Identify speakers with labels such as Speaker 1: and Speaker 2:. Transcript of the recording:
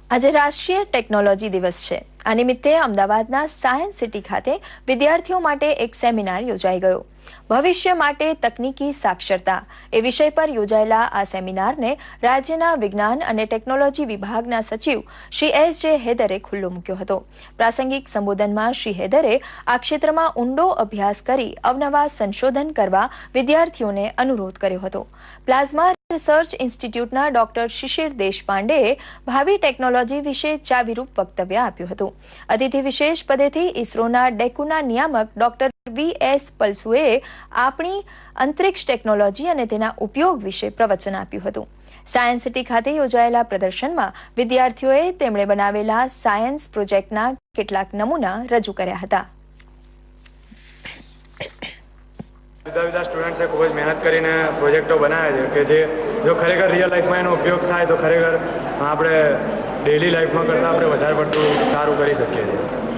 Speaker 1: આજે રાષ્ટ્રીય ટેકનોલોજી દિવસ છે। આ નિમિત્તે અમદાવાદના સાયન્સ સિટી ખાતે વિદ્યાર્થીઓ માટે એક સેમિનાર યોજાઈ ગયો। ભવિષ્ય માટે તકનીકી સાક્ષરતા એ વિષય પર યોજાયેલા આ સેમિનારને રાજ્યના વિજ્ઞાન અને ટેકનોલોજી વિભાગના સચિવ શ્રી એસ.જે. હૈદરે ખુલ્લો મૂક્યો હતો। પ્રાસંગિક સંબોધનમાં શ્રી હૈદરે આ ક્ષેત્રમાં ઊંડો અભ્યાસ કરી અવનવા સંશોધન કરવા વિદ્યાર્થીઓને અનુરોધ કર્યો હતો। પ્લાઝમા રિસર્ચ ઇન્સ્ટિટ્યૂટના ડોક્ટર શિશિર દેશપાંડેએ ભાવિ ટેકનોલોજી વિશે ચાવીરૂપ વક્તવ્ય આપ્યું હતું। અતિથિ વિશેષ પદેથી ઇસરોના ડેકુના નિયામક ડોક્ટર વી.એસ. પલસુએ આપણી અંતરિક્ષ ટેકનોલોજી અને તેના ઉપયોગ વિશે પ્રવચન આપ્યું હતું। સાયન્સ સિટી ખાતે યોજાયેલા પ્રદર્શનમાં વિદ્યાર્થીઓએ તેમણે બનાવેલા સાયન્સ પ્રોજેક્ટના કેટલાક નમૂના રજૂ કર્યા હતા।
Speaker 2: જુદા સ્ટુડન્ટ્સે ખૂબ જ મહેનત કરીને પ્રોજેક્ટો બનાવ્યા છે કે જે જો ખરેખર રિયલ લાઈફમાં એનો ઉપયોગ થાય તો ખરેખર આપણે ડેઇલી લાઈફમાં કરતાં આપણે વધારે પડતું સારું કરી શકીએ છીએ।